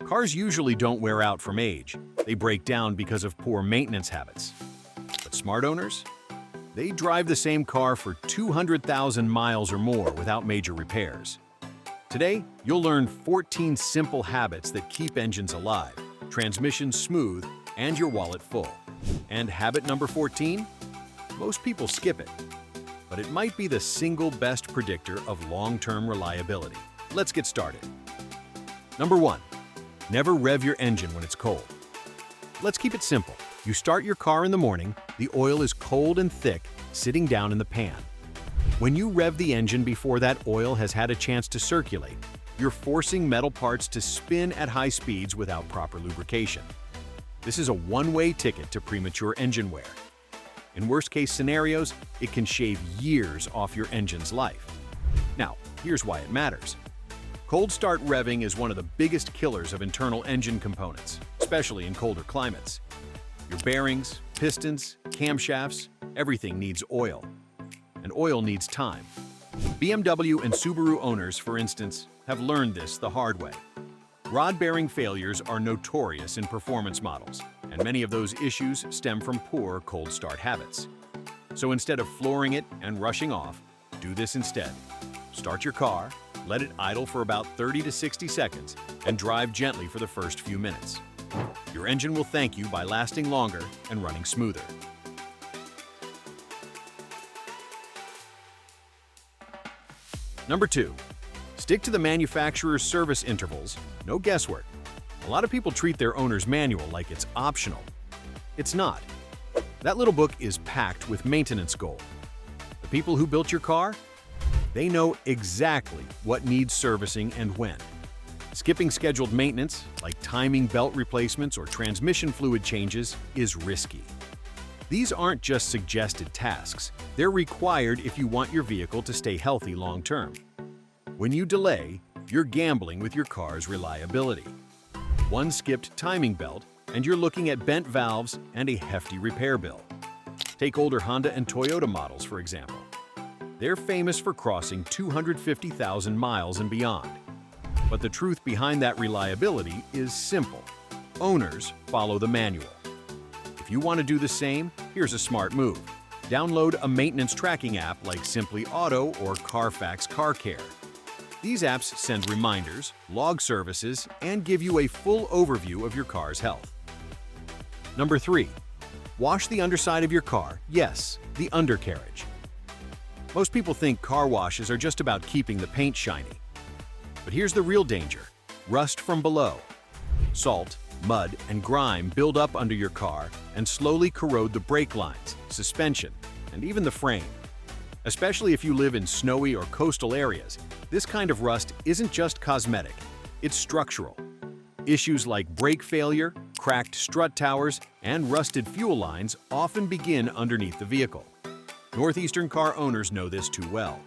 Cars usually don't wear out from age. They break down because of poor maintenance habits. But smart owners? They drive the same car for 200,000 miles or more without major repairs. Today, you'll learn 14 simple habits that keep engines alive, transmissions smooth, and your wallet full. And habit number 14? Most people skip it, but it might be the single best predictor of long-term reliability. Let's get started. Number 1. Never rev your engine when it's cold. Let's keep it simple. You start your car in the morning, the oil is cold and thick, sitting down in the pan. When you rev the engine before that oil has had a chance to circulate, you're forcing metal parts to spin at high speeds without proper lubrication. This is a one-way ticket to premature engine wear. In worst-case scenarios, it can shave years off your engine's life. Now, here's why it matters. Cold start revving is one of the biggest killers of internal engine components, especially in colder climates. Your bearings, pistons, camshafts, everything needs oil. And oil needs time. BMW and Subaru owners, for instance, have learned this the hard way. Rod bearing failures are notorious in performance models, and many of those issues stem from poor cold start habits. So instead of flooring it and rushing off, do this instead. Start your car, let it idle for about 30 to 60 seconds, and drive gently for the first few minutes. Your engine will thank you by lasting longer and running smoother. Number 2. Stick to the manufacturer's service intervals, no guesswork. A lot of people treat their owner's manual like it's optional. It's not. That little book is packed with maintenance gold. The people who built your car? They know exactly what needs servicing and when. Skipping scheduled maintenance, like timing belt replacements or transmission fluid changes, is risky. These aren't just suggested tasks. They're required if you want your vehicle to stay healthy long-term. When you delay, you're gambling with your car's reliability. One skipped timing belt, and you're looking at bent valves and a hefty repair bill. Take older Honda and Toyota models, for example. They're famous for crossing 250,000 miles and beyond. But the truth behind that reliability is simple. Owners follow the manual. If you want to do the same, here's a smart move. Download a maintenance tracking app like Simply Auto or Carfax Car Care. These apps send reminders, log services, and give you a full overview of your car's health. Number 3. Wash the underside of your car. Yes, the undercarriage. Most people think car washes are just about keeping the paint shiny. But here's the real danger: rust from below. Salt, mud, and grime build up under your car and slowly corrode the brake lines, suspension, and even the frame. Especially if you live in snowy or coastal areas, this kind of rust isn't just cosmetic, it's structural. Issues like brake failure, cracked strut towers, and rusted fuel lines often begin underneath the vehicle. Northeastern car owners know this too well.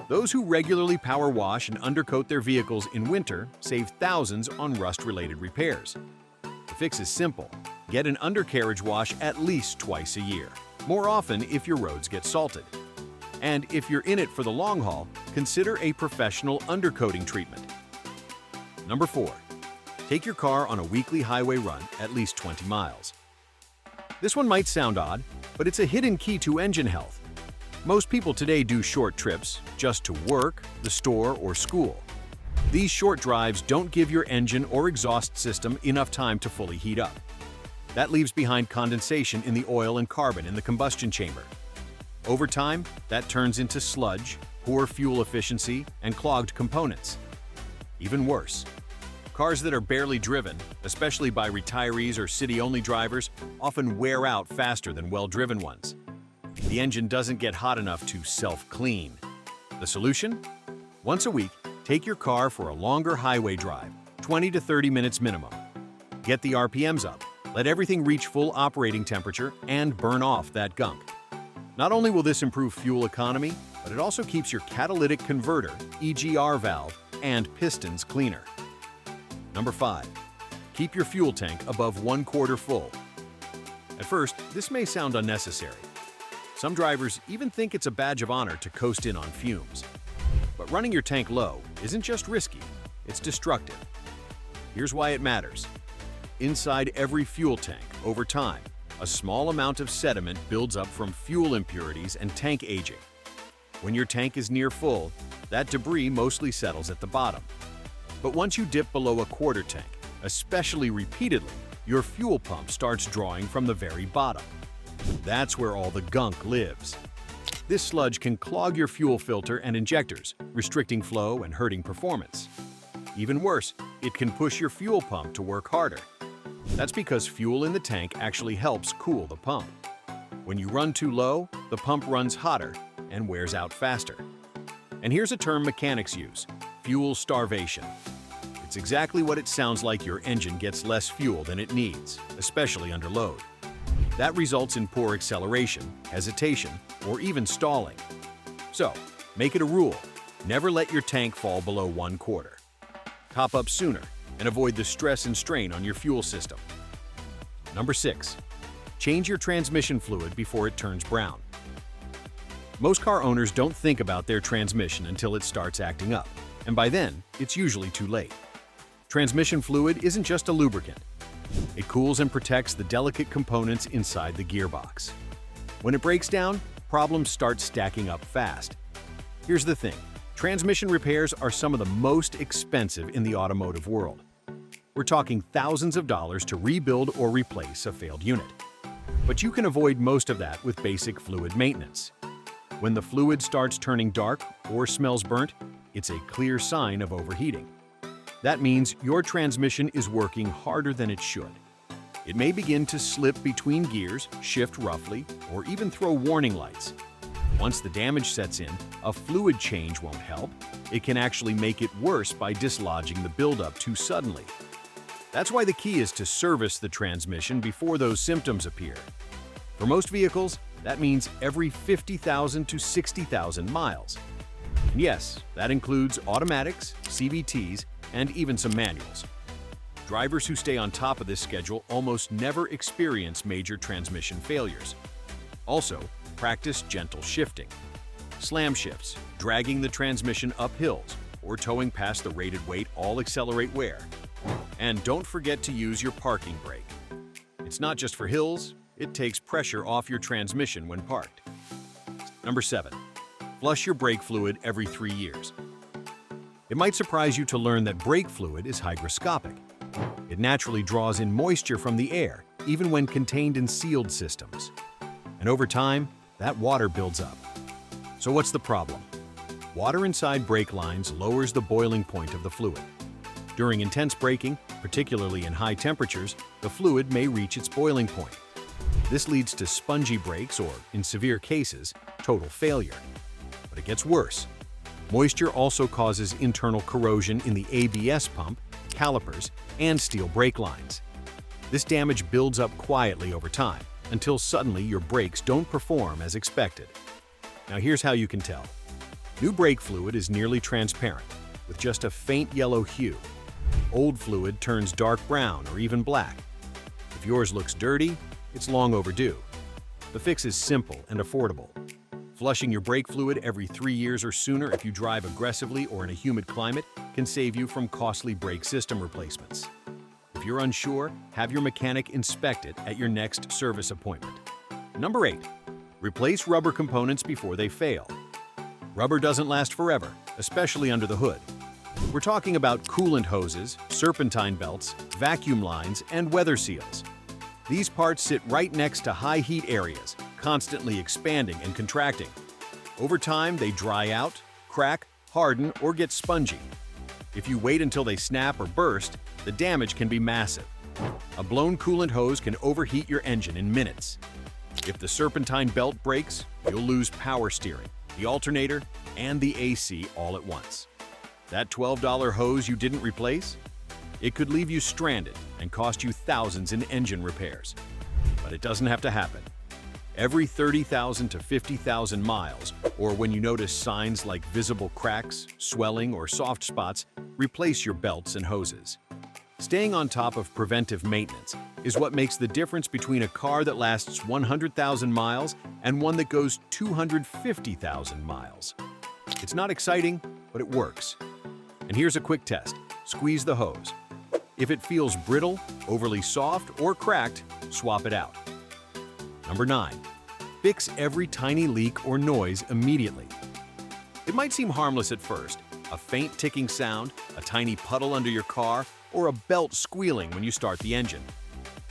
Those who regularly power wash and undercoat their vehicles in winter save thousands on rust-related repairs. The fix is simple. Get an undercarriage wash at least twice a year, more often if your roads get salted. And if you're in it for the long haul, consider a professional undercoating treatment. Number 4. Take your car on a weekly highway run at least 20 miles. This one might sound odd, but it's a hidden key to engine health. Most people today do short trips, just to work, the store, or school. These short drives don't give your engine or exhaust system enough time to fully heat up. That leaves behind condensation in the oil and carbon in the combustion chamber. Over time, that turns into sludge, poor fuel efficiency, and clogged components. Even worse, cars that are barely driven, especially by retirees or city-only drivers, often wear out faster than well-driven ones. The engine doesn't get hot enough to self-clean. The solution? Once a week, take your car for a longer highway drive, 20 to 30 minutes minimum. Get the RPMs up, let everything reach full operating temperature, and burn off that gunk. Not only will this improve fuel economy, but it also keeps your catalytic converter, EGR valve, and pistons cleaner. Number 5. Keep your fuel tank above 1/4 full. At first, this may sound unnecessary. Some drivers even think it's a badge of honor to coast in on fumes. But running your tank low isn't just risky, it's destructive. Here's why it matters. Inside every fuel tank, over time, a small amount of sediment builds up from fuel impurities and tank aging. When your tank is near full, that debris mostly settles at the bottom. But once you dip below a quarter tank, especially repeatedly, your fuel pump starts drawing from the very bottom. That's where all the gunk lives. This sludge can clog your fuel filter and injectors, restricting flow and hurting performance. Even worse, it can push your fuel pump to work harder. That's because fuel in the tank actually helps cool the pump. When you run too low, the pump runs hotter and wears out faster. And here's a term mechanics use: fuel starvation. It's exactly what it sounds like. Your engine gets less fuel than it needs, especially under load. That results in poor acceleration, hesitation, or even stalling. So, make it a rule: never let your tank fall below 1/4. Top up sooner and avoid the stress and strain on your fuel system. Number 6. Change your transmission fluid before it turns brown. Most car owners don't think about their transmission until it starts acting up, and by then, it's usually too late. Transmission fluid isn't just a lubricant. It cools and protects the delicate components inside the gearbox. When it breaks down, problems start stacking up fast. Here's the thing: transmission repairs are some of the most expensive in the automotive world. We're talking thousands of dollars to rebuild or replace a failed unit. But you can avoid most of that with basic fluid maintenance. When the fluid starts turning dark or smells burnt, it's a clear sign of overheating. That means your transmission is working harder than it should. It may begin to slip between gears, shift roughly, or even throw warning lights. Once the damage sets in, a fluid change won't help. It can actually make it worse by dislodging the buildup too suddenly. That's why the key is to service the transmission before those symptoms appear. For most vehicles, that means every 50,000 to 60,000 miles. And yes, that includes automatics, CVTs, and even some manuals. Drivers who stay on top of this schedule almost never experience major transmission failures. Also, practice gentle shifting. Slam shifts, dragging the transmission up hills, or towing past the rated weight all accelerate wear. And don't forget to use your parking brake. It's not just for hills, it takes pressure off your transmission when parked. Number 7. Flush your brake fluid every 3 years. It might surprise you to learn that brake fluid is hygroscopic. It naturally draws in moisture from the air, even when contained in sealed systems. And over time, that water builds up. So what's the problem? Water inside brake lines lowers the boiling point of the fluid. During intense braking, particularly in high temperatures, the fluid may reach its boiling point. This leads to spongy brakes or, in severe cases, total failure. But it gets worse. Moisture also causes internal corrosion in the ABS pump, calipers, and steel brake lines. This damage builds up quietly over time, until suddenly your brakes don't perform as expected. Now here's how you can tell. New brake fluid is nearly transparent, with just a faint yellow hue. Old fluid turns dark brown or even black. If yours looks dirty, it's long overdue. The fix is simple and affordable. Flushing your brake fluid every 3 years or sooner if you drive aggressively or in a humid climate can save you from costly brake system replacements. If you're unsure, have your mechanic inspect it at your next service appointment. Number 8. Replace rubber components before they fail. Rubber doesn't last forever, especially under the hood. We're talking about coolant hoses, serpentine belts, vacuum lines, and weather seals. These parts sit right next to high heat areas, constantly expanding and contracting. Over time, they dry out, crack, harden, or get spongy. If you wait until they snap or burst, the damage can be massive. A blown coolant hose can overheat your engine in minutes. If the serpentine belt breaks, you'll lose power steering, the alternator, and the AC all at once. That $12 hose you didn't replace? It could leave you stranded and cost you thousands in engine repairs. But it doesn't have to happen. Every 30,000 to 50,000 miles, or when you notice signs like visible cracks, swelling, or soft spots, replace your belts and hoses. Staying on top of preventive maintenance is what makes the difference between a car that lasts 100,000 miles and one that goes 250,000 miles. It's not exciting, but it works. And here's a quick test. Squeeze the hose. If it feels brittle, overly soft, or cracked, swap it out. Number 9. Fix every tiny leak or noise immediately. It might seem harmless at first, a faint ticking sound, a tiny puddle under your car, or a belt squealing when you start the engine.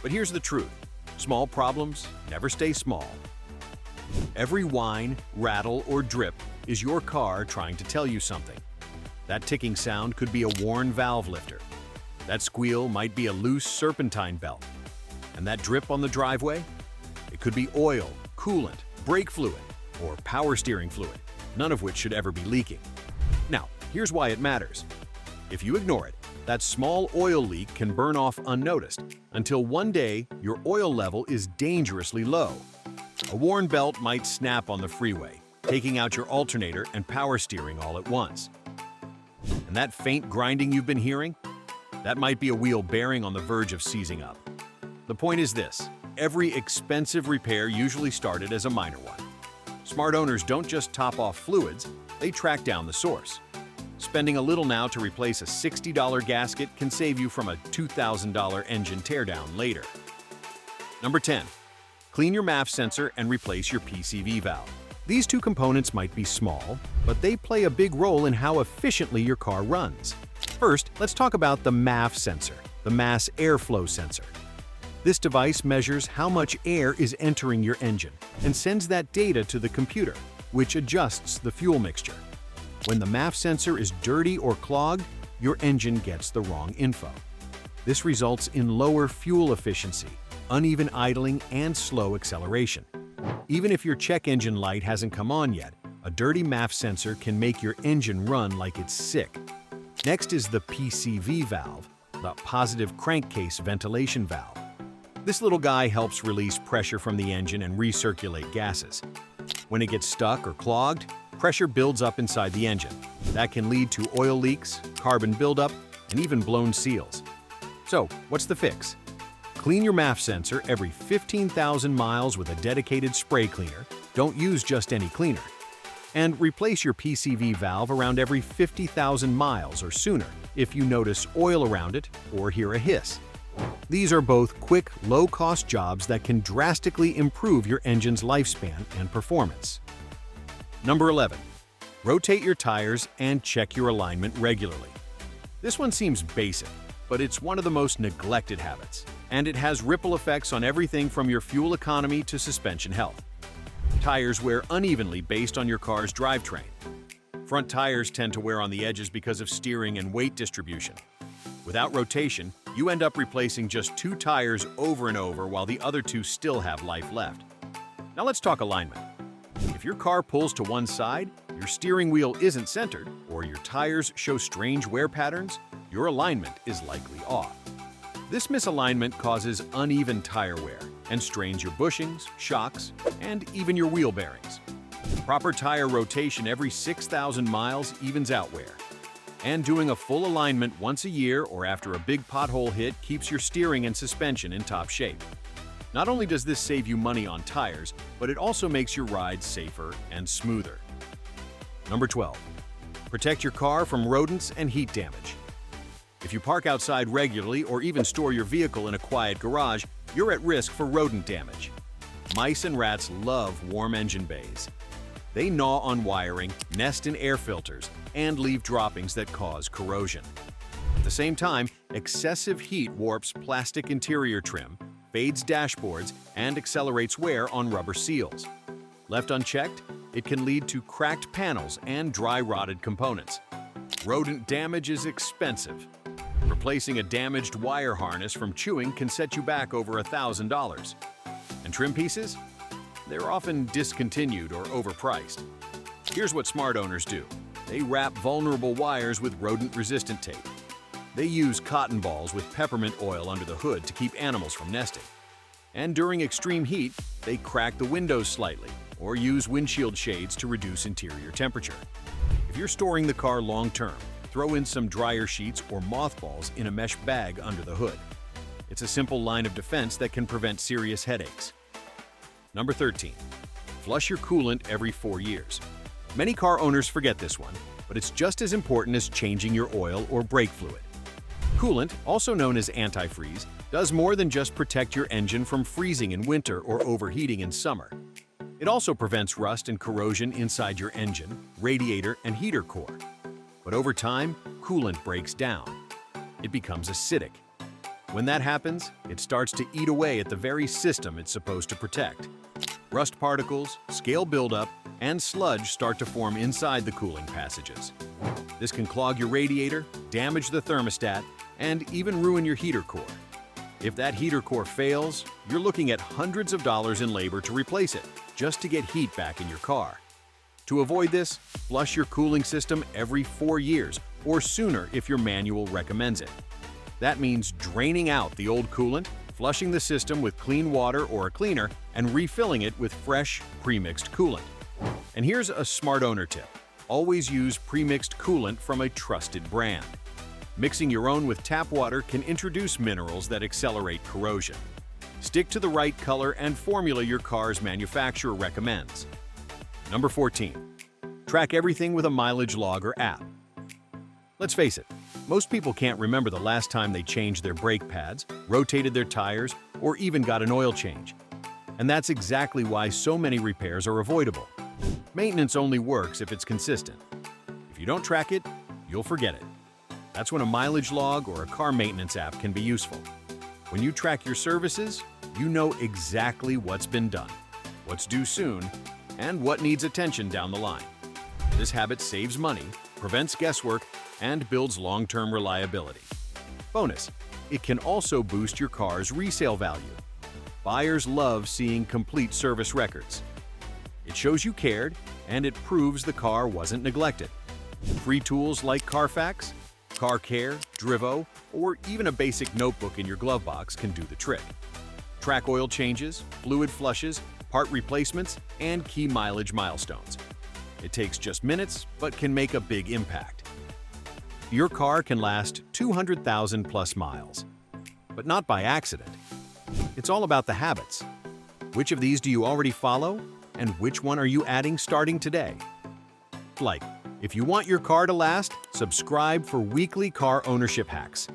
But here's the truth. Small problems never stay small. Every whine, rattle, or drip is your car trying to tell you something. That ticking sound could be a worn valve lifter. That squeal might be a loose serpentine belt. And that drip on the driveway? It could be oil, coolant, brake fluid, or power steering fluid, none of which should ever be leaking. Now, here's why it matters. If you ignore it, that small oil leak can burn off unnoticed until one day your oil level is dangerously low. A worn belt might snap on the freeway, taking out your alternator and power steering all at once. And that faint grinding you've been hearing? That might be a wheel bearing on the verge of seizing up. The point is this: every expensive repair usually started as a minor one. Smart owners don't just top off fluids, they track down the source. Spending a little now to replace a $60 gasket can save you from a $2,000 engine teardown later. Number 10. Clean your MAF sensor and replace your PCV valve. These two components might be small, but they play a big role in how efficiently your car runs. First, let's talk about the MAF sensor, the mass airflow sensor. This device measures how much air is entering your engine and sends that data to the computer, which adjusts the fuel mixture. When the MAF sensor is dirty or clogged, your engine gets the wrong info. This results in lower fuel efficiency, uneven idling, and slow acceleration. Even if your check engine light hasn't come on yet, a dirty MAF sensor can make your engine run like it's sick. Next is the PCV valve, the positive crankcase ventilation valve. This little guy helps release pressure from the engine and recirculate gases. When it gets stuck or clogged, pressure builds up inside the engine. That can lead to oil leaks, carbon buildup, and even blown seals. So, what's the fix? Clean your MAF sensor every 15,000 miles with a dedicated spray cleaner. Don't use just any cleaner. And replace your PCV valve around every 50,000 miles or sooner if you notice oil around it or hear a hiss. These are both quick, low-cost jobs that can drastically improve your engine's lifespan and performance. Number 11. Rotate your tires and check your alignment regularly. This one seems basic, but it's one of the most neglected habits, and it has ripple effects on everything from your fuel economy to suspension health. Tires wear unevenly based on your car's drivetrain. Front tires tend to wear on the edges because of steering and weight distribution. Without rotation, you end up replacing just 2 tires over and over while the other 2 still have life left. Now let's talk alignment. If your car pulls to one side, your steering wheel isn't centered, or your tires show strange wear patterns, your alignment is likely off. This misalignment causes uneven tire wear and strains your bushings, shocks, and even your wheel bearings. Proper tire rotation every 6,000 miles evens out wear. And doing a full alignment once a year or after a big pothole hit keeps your steering and suspension in top shape. Not only does this save you money on tires, but it also makes your ride safer and smoother. Number 12. Protect your car from rodents and heat damage. If you park outside regularly or even store your vehicle in a quiet garage, you're at risk for rodent damage. Mice and rats love warm engine bays. They gnaw on wiring, nest in air filters, and leave droppings that cause corrosion. At the same time, excessive heat warps plastic interior trim, fades dashboards, and accelerates wear on rubber seals. Left unchecked, it can lead to cracked panels and dry rotted components. Rodent damage is expensive. Replacing a damaged wire harness from chewing can set you back over $1,000. And trim pieces? They're often discontinued or overpriced. Here's what smart owners do. They wrap vulnerable wires with rodent-resistant tape. They use cotton balls with peppermint oil under the hood to keep animals from nesting. And during extreme heat, they crack the windows slightly or use windshield shades to reduce interior temperature. If you're storing the car long-term, throw in some dryer sheets or mothballs in a mesh bag under the hood. It's a simple line of defense that can prevent serious headaches. Number 13. Flush your coolant every 4 years. Many car owners forget this one, but it's just as important as changing your oil or brake fluid. Coolant, also known as antifreeze, does more than just protect your engine from freezing in winter or overheating in summer. It also prevents rust and corrosion inside your engine, radiator, and heater core. But over time, coolant breaks down. It becomes acidic. When that happens, it starts to eat away at the very system it's supposed to protect. Rust particles, scale buildup, and sludge start to form inside the cooling passages. This can clog your radiator, damage the thermostat, and even ruin your heater core. If that heater core fails, you're looking at hundreds of dollars in labor to replace it, just to get heat back in your car. To avoid this, flush your cooling system every 4 years, or sooner if your manual recommends it. That means draining out the old coolant, flushing the system with clean water or a cleaner, and refilling it with fresh, pre-mixed coolant. And here's a smart owner tip. Always use pre-mixed coolant from a trusted brand. Mixing your own with tap water can introduce minerals that accelerate corrosion. Stick to the right color and formula your car's manufacturer recommends. Number 14. Track everything with a mileage log or app. Let's face it, most people can't remember the last time they changed their brake pads, rotated their tires, or even got an oil change. And that's exactly why so many repairs are avoidable. Maintenance only works if it's consistent. If you don't track it, you'll forget it. That's when a mileage log or a car maintenance app can be useful. When you track your services, you know exactly what's been done, what's due soon, and what needs attention down the line. This habit saves money, prevents guesswork, and builds long-term reliability. Bonus, it can also boost your car's resale value. Buyers love seeing complete service records. It shows you cared, and it proves the car wasn't neglected. Free tools like Carfax, Car Care, Drivo, or even a basic notebook in your glove box can do the trick. Track oil changes, fluid flushes, part replacements, and key mileage milestones. It takes just minutes, but can make a big impact. Your car can last 200,000 plus miles, but not by accident. It's all about the habits. Which of these do you already follow, and which one are you adding starting today? Like, if you want your car to last, subscribe for weekly car ownership hacks.